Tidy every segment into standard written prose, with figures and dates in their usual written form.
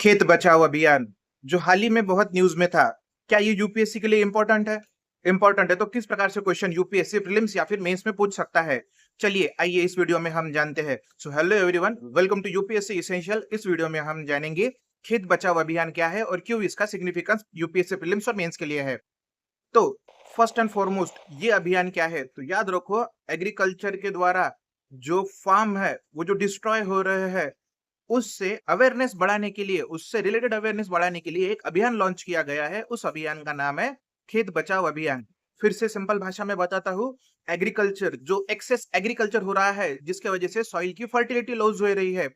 खेत बचाओ अभियान जो हाल ही में बहुत न्यूज में था, क्या ये यूपीएससी के लिए इंपॉर्टेंट है? इंपॉर्टेंट है तो किस प्रकार से क्वेश्चन यूपीएससी प्रीलिम्स या फिर मेंस में पूछ सकता है? चलिए आइए इस वीडियो में हम जानते हैं। So hello everyone, welcome to UPSC essential. इस वीडियो में हम जानेंगे खेत बचाओ अभियान क्या है और क्यों इसका सिग्निफिकेंस यूपीएससी प्रीलिम्स और मेंस के लिए है। तो फर्स्ट एंड फॉरमोस्ट ये अभियान क्या है, तो याद रखो, एग्रीकल्चर के द्वारा जो फार्म है वो जो डिस्ट्रॉय हो रहे हैं उससे अवेयरनेस बढ़ाने के लिए, उससे रिलेटेड अवेयरनेस बढ़ाने के लिए एक अभियान लॉन्च किया गया है। उस अभियान का नाम है खेत बचाओ अभियान। फिर से सिंपल भाषा में बताता हूँ, एग्रीकल्चर जो एक्सेस एग्रीकल्चर हो रहा है जिसके वजह से सॉइल की फर्टिलिटी लॉस हो रही है,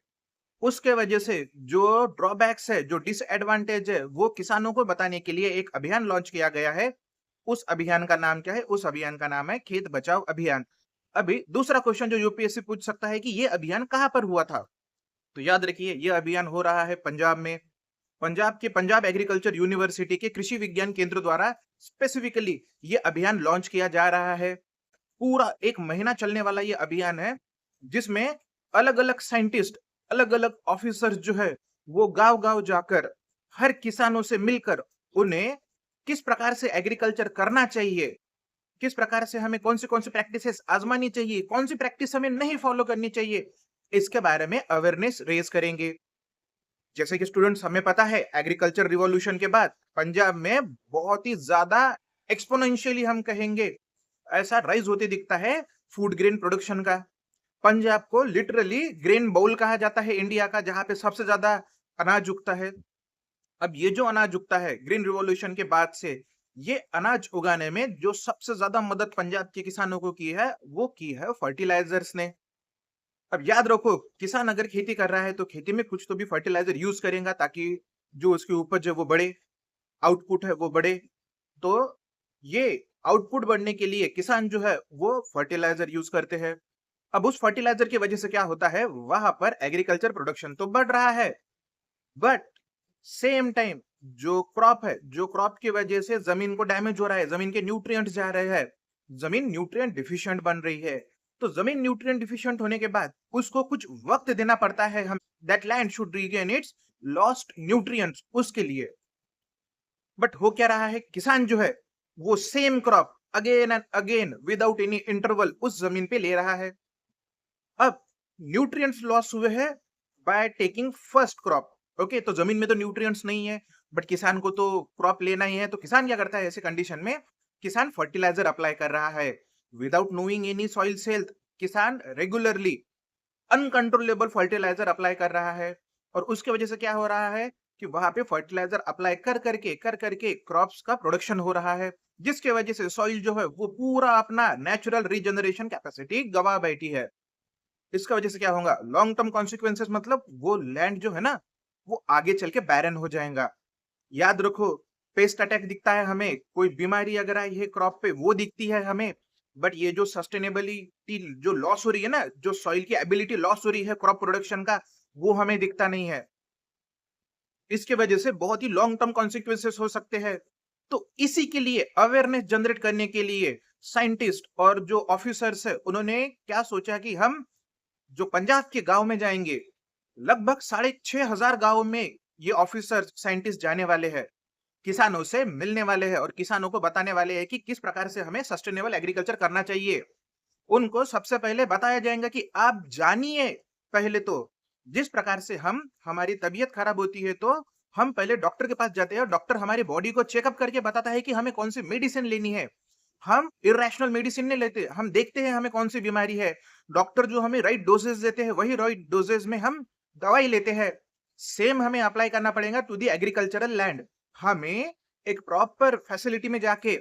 उसके वजह से जो ड्रॉबैक्स है, जो डिसएडवांटेज है, वो किसानों को बताने के लिए एक अभियान लॉन्च किया गया है। उस अभियान का नाम क्या है? उस अभियान का नाम है खेत बचाओ अभियान। अभी दूसरा क्वेश्चन जो यूपीएससी पूछ सकता है कि ये अभियान कहां पर हुआ था, तो याद रखिए ये अभियान हो रहा है पंजाब में। पंजाब के पंजाब एग्रीकल्चर यूनिवर्सिटी के कृषि विज्ञान केंद्र द्वारा स्पेसिफिकली ये अभियान लॉन्च किया जा रहा है। पूरा 1 महीना चलने वाला ये अभियान है जिसमें अलग अलग साइंटिस्ट, अलग अलग ऑफिसर्स जो है वो गांव गांव जाकर हर किसानों से मिलकर उन्हें किस प्रकार से एग्रीकल्चर करना चाहिए, किस प्रकार से हमें कौन सी प्रैक्टिसेस आजमानी चाहिए, कौन सी प्रैक्टिस हमें नहीं फॉलो करनी चाहिए, इसके बारे में अवेयरनेस रेज करेंगे। जैसे कि स्टूडेंट्स, हमें पता है एग्रीकल्चर रिवॉल्यूशन के बाद पंजाब में बहुत ही ज्यादा एक्सपोनेंशियली हम कहेंगे ऐसा राइज होते दिखता है फूड ग्रेन प्रोडक्शन का। पंजाब को लिटरली ग्रेन बाउल कहा जाता है इंडिया का, जहां पे सबसे ज्यादा अनाज उगता है। अब ये जो अनाज उगता है ग्रीन रिवॉल्यूशन के बाद से, ये अनाज उगाने में जो सबसे ज्यादा मदद पंजाब के किसानों को की है वो की है फर्टिलाइजर्स ने। अब याद रखो, किसान अगर खेती कर रहा है तो खेती में कुछ तो भी फर्टिलाइजर यूज करेगा ताकि जो उसकी उपज है वो बढ़े, आउटपुट है वो बढ़े। तो ये आउटपुट बढ़ने के लिए किसान जो है वो फर्टिलाइजर यूज करते हैं। अब उस फर्टिलाइजर की वजह से क्या होता है, वहां पर एग्रीकल्चर प्रोडक्शन तो बढ़ रहा है, बट सेम टाइम जो क्रॉप है, जो क्रॉप की वजह से जमीन को डैमेज हो रहा है, जमीन के न्यूट्रिएंट्स जा रहे हैं, जमीन न्यूट्रिएंट डिफिशिएंट बन रही है। तो जमीन न्यूट्रिएंट डिफिशिएंट होने के बाद उसको कुछ वक्त देना पड़ता है, हम that land should regain it's lost nutrients उसके लिए। बट हो क्या रहा है, किसान जो है वो same crop again and again without any interval उस जमीन पे ले रहा है। अब न्यूट्रिएंट्स लॉस हुए हैं by taking first crop. Okay, तो जमीन में तो न्यूट्रिएंट्स नहीं है बट किसान को तो क्रॉप लेना ही है, तो किसान क्या करता है ऐसे कंडीशन में, किसान फर्टिलाइजर अप्लाई कर रहा है without knowing any soil health. किसान रेगुलरली अनकंट्रोलेबल फर्टिलाइजर अप्लाई कर रहा है और उसके वजह से क्या हो रहा है कि वहां पे फर्टिलाइजर अप्लाई कर करके क्रॉप्स का प्रोडक्शन हो रहा है, जिसके वजह से सॉइल जो है वो पूरा अपना नेचुरल रीजनरेशन कैपेसिटी गवा बैठी है। इसका वजह से क्या होगा, लॉन्ग टर्म कॉन्सिक्वेंसेस, मतलब वो लैंड जो है ना वो आगे चल के बैरन हो जाएगा। याद रखो, पेस्ट अटैक दिखता है हमें, कोई बीमारी अगर आई है क्रॉप पे वो दिखती है हमें, बट ये जो सस्टेनेबिलिटी जो लॉस हो रही है ना, जो सॉइल की एबिलिटी लॉस हो रही है क्रॉप प्रोडक्शन का, वो हमें दिखता नहीं है। इसके वजह से बहुत ही लॉन्ग टर्म कॉन्सिक्वेंसेस हो सकते हैं। तो इसी के लिए अवेयरनेस जनरेट करने के लिए साइंटिस्ट और जो ऑफिसर्स है उन्होंने क्या सोचा कि हम जो पंजाब के गांव में जाएंगे, लगभग 6,500 गांव में ये ऑफिसर साइंटिस्ट जाने वाले हैं, किसानों से मिलने वाले हैं और किसानों को बताने वाले हैं कि किस प्रकार से हमें सस्टेनेबल एग्रीकल्चर करना चाहिए। उनको सबसे पहले बताया जाएगा कि आप जानिए, पहले तो जिस प्रकार से हम, हमारी तबीयत खराब होती है तो हम पहले डॉक्टर के पास जाते हैं और डॉक्टर हमारी बॉडी को चेकअप करके बताता है कि हमें कौन सी मेडिसिन लेनी है। हम इरेशनल मेडिसिन नहीं लेते, हम देखते हैं हमें कौन सी बीमारी है, डॉक्टर जो हमें राइट डोजेस देते हैं वही राइट डोजेस में हम दवाई लेते हैं। सेम हमें अप्लाई करना पड़ेगा टू दी एग्रीकल्चरल लैंड। हमें एक प्रॉपर फैसिलिटी में जाके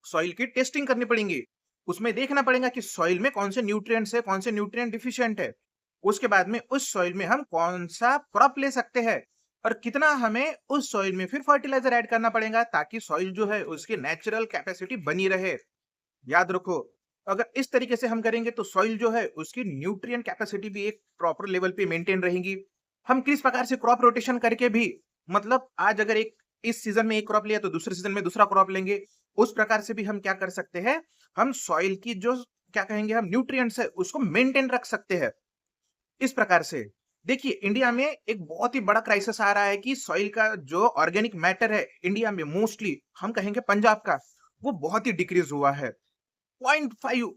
सॉइल की टेस्टिंग करनी पड़ेगी, उसमें देखना पड़ेगा कि सॉइल में कौन से न्यूट्रिएंट्स है, कौन से न्यूट्रिएंट डिफिशिएंट है। उसके बाद में उस सॉइल में हम कौन सा क्रॉप ले सकते हैं और कितना हमें उस सॉइल में फिर फर्टिलाइजर ऐड करना पड़ेगा ताकि सॉइल जो है उसकी नेचुरल कैपेसिटी बनी रहे। याद रखो, अगर इस तरीके से हम करेंगे तो सॉइल जो है उसकी न्यूट्रिएंट कैपेसिटी भी एक प्रॉपर लेवल पे मेंटेन रहेगी। हम किस प्रकार से क्रॉप रोटेशन करके भी, मतलब आज अगर एक इस सीजन में एक क्रॉप लिया तो दूसरे सीजन में दूसरा क्रॉप लेंगे, उस प्रकार से भी हम क्या कर सकते हैं, हम सॉइल की जो क्या कहेंगे हम न्यूट्रिएंट्स है उसको मेंटेन रख सकते हैं। इस प्रकार से देखिए, इंडिया में एक बहुत ही बड़ा क्राइसिस आ रहा है कि सॉइल का जो ऑर्गेनिक मैटर है, इंडिया में मोस्टली हम कहेंगे पंजाब का, वो बहुत ही डिक्रीज़ हुआ है। 0.5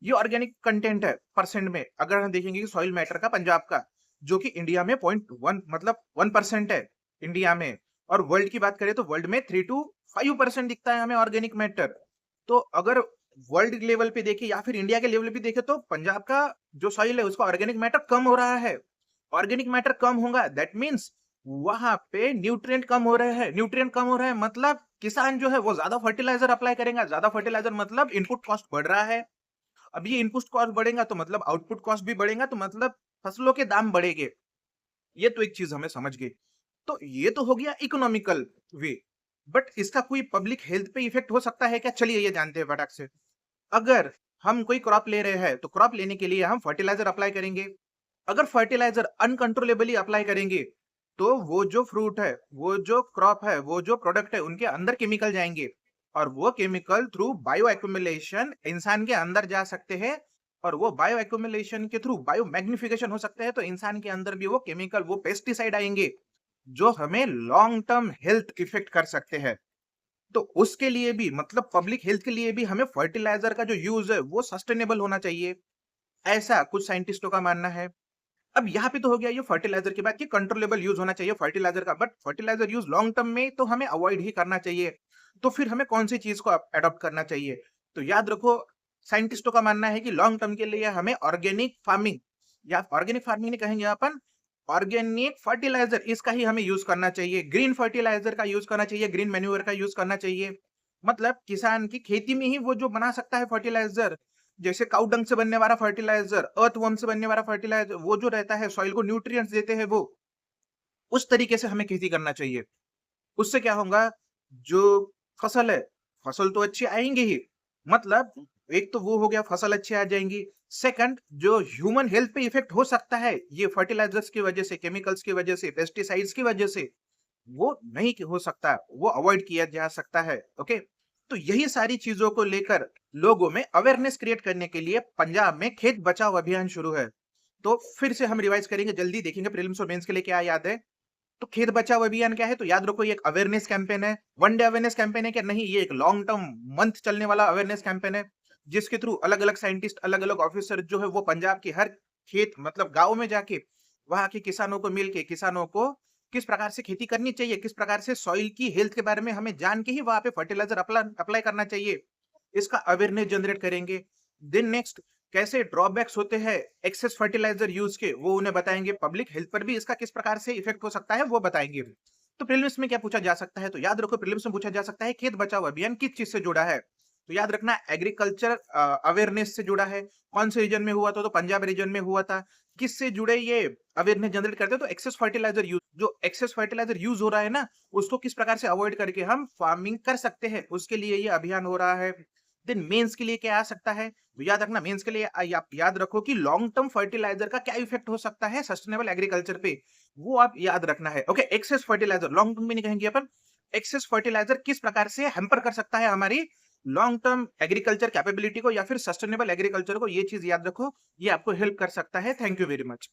ये ऑर्गेनिक कंटेंट है परसेंट में। अगर हम देखेंगे कि सॉइल मैटर का पंजाब का, जो कि इंडिया में 0.1 मतलब 1% है इंडिया में, और वर्ल्ड की बात करें तो वर्ल्ड में 3 टू 5% दिखता है हमें ऑर्गेनिक मैटर। तो अगर वर्ल्ड लेवल पे देखें या फिर इंडिया के लेवल पे देखें तो पंजाब का जो सॉइल है उसका ऑर्गेनिक मैटर कम हो रहा है। ऑर्गेनिक मैटर कम होगा दैट मीन्स वहां पे न्यूट्रिएंट कम हो रहे हैं। न्यूट्रिएंट कम हो रहे हैं मतलब किसान जो है वो ज्यादा फर्टिलाइजर अप्लाई करेगा। ज्यादा फर्टिलाइजर मतलब इनपुट कॉस्ट बढ़ रहा है। अब ये इनपुट कॉस्ट बढ़ेगा तो मतलब आउटपुट कॉस्ट भी बढ़ेगा, तो मतलब फसलों के दाम बढ़ेंगे। ये तो एक चीज हमें समझ गई। तो ये तो हो गया इकोनॉमिकल वे, बट इसका कोई पब्लिक हेल्थ पे इफेक्ट हो सकता है क्या? चलिए ये जानते हैं फटाक से। अगर हम कोई क्रॉप ले रहे हैं तो क्रॉप लेने के लिए हम फर्टिलाइजर अप्लाई करेंगे। अगर फर्टिलाइजर अनकंट्रोलेबली अप्लाई करेंगे तो वो जो फ्रूट है, वो जो क्रॉप है, वो जो प्रोडक्ट है, उनके अंदर केमिकल जाएंगे, और वो केमिकल थ्रू बायो एक्यूमुलेशन इंसान के अंदर जा सकते हैं, और वो बायो एक्यूमुलेशन के थ्रू बायो मैग्निफिकेशन हो सकते हैं, तो इंसान के अंदर भी वो केमिकल, वो पेस्टिसाइड आएंगे जो हमें लॉन्ग टर्म हेल्थ इफेक्ट कर सकते हैं। तो उसके लिए भी मतलब पब्लिक हेल्थ के लिए भी हमें फर्टिलाइजर का जो यूज है वो सस्टेनेबल होना चाहिए, ऐसा कुछ साइंटिस्टों का मानना है। अब यहाँ पे तो हो गया ये फर्टिलाइजर की बात कि कंट्रोलेबल यूज होना चाहिए फर्टिलाइजर का, but fertilizer use long term में तो हमें अवॉइड ही करना चाहिए। तो फिर हमें कौन सी चीज को अडॉप्ट करना चाहिए? तो याद रखो, साइंटिस्टों का मानना है कि लॉन्ग टर्म के लिए हमें ऑर्गेनिक फार्मिंग, या ऑर्गेनिक फार्मिंग नहीं कहेंगे अपन, ऑर्गेनिक फर्टिलाइजर इसका ही हमें यूज करना चाहिए। ग्रीन फर्टिलाइजर का यूज करना चाहिए, ग्रीन मैन्योर का यूज करना चाहिए। मतलब किसान की खेती में ही वो जो बना सकता है फर्टिलाइजर, जैसे काऊ डंग से बनने वाला फर्टिलाइजर, अर्थवर्म से बनने वाला फर्टिलाइजर, वो जो रहता है सॉइल को न्यूट्रिएंट्स देते हैं, वो उस तरीके से हमें खेती करना चाहिए। उससे क्या होगा, जो फसल है, फसल तो अच्छी आएंगी ही, मतलब एक तो वो हो गया, फसल अच्छी आ जाएंगी। सेकंड, जो ह्यूमन हेल्थ पे इफेक्ट हो सकता है ये फर्टिलाइजर्स की वजह से, केमिकल्स की वजह से, पेस्टिसाइड्स की वजह से, वो नहीं हो सकता, वो अवॉइड किया जा सकता है। ओके, तो यही सारी चीजों को लेकर लोगों में अवेयरनेस क्रिएट करने के लिए पंजाब में खेत बचाओ अभियान शुरू है। तो फिर से हम रिवाइज करेंगे, जल्दी देखेंगे प्रीलिम्स और मेंस के लिए क्या याद है। तो खेत बचाओ अभियान क्या है? तो याद रखो ये एक अवेयरनेस कैंपेन है। वन डे अवेयरनेस कैंपेन है क्या? नहीं, ये एक लॉन्ग टर्म मंथ चलने वाला अवेयरनेस कैंपेन है, जिसके थ्रू अलग अलग साइंटिस्ट, अलग अलग ऑफिसर जो है वो पंजाब के हर खेत मतलब गाँव में जाके वहां के किसानों को मिल के, किसानों को किस प्रकार से खेती करनी चाहिए, किस प्रकार से सॉइल की हेल्थ के बारे में हमें जान के ही वहां पे फर्टिलाइजर अप्लाई करना चाहिए, इसका अवेयरनेस जनरेट करेंगे। देन नेक्स्ट, कैसे ड्रॉबैक्स होते हैं एक्सेस फर्टिलाइजर यूज के, वो उन्हें बताएंगे। पब्लिक हेल्थ पर भी इसका किस प्रकार से इफेक्ट हो सकता है वो बताएंगे। तो प्रीलिम्स में क्या पूछा जा सकता है? तो याद रखो, प्रीलिम्स में पूछा जा सकता है खेत बचाओ अभियान किस चीज से जुड़ा है। तो याद रखना, एग्रीकल्चर अवेयरनेस से जुड़ा है। कौन से रीजन में हुआ था? तो पंजाब रीजन में हुआ था। किससे जुड़े ये अवेयरनेस जनरेट करते हैं? तो एक्सेस फर्टिलाइजर यूज, जो एक्सेस फर्टिलाइजर यूज हो रहा है ना, उसको किस प्रकार से अवॉइड करके हम फार्मिंग कर सकते हैं, उसके लिए ये अभियान हो रहा है। देन मेंस के लिए क्या आ सकता है? तो याद रखना, मेंस के लिए आप याद रखो कि लॉन्ग टर्म फर्टिलाइजर का क्या इफेक्ट हो सकता है सस्टेनेबल एग्रीकल्चर पे, वो आप याद रखना है। Okay, excess fertilizer long term में नहीं कहेंगे अपन, एक्सेस फर्टिलाइजर किस प्रकार से हैम्पर कर सकता है हमारी लॉन्ग टर्म एग्रीकल्चर कैपेबिलिटी को या फिर सस्टेनेबल एग्रीकल्चर को, ये चीज याद रखो, ये आपको हेल्प कर सकता है। Thank you very much.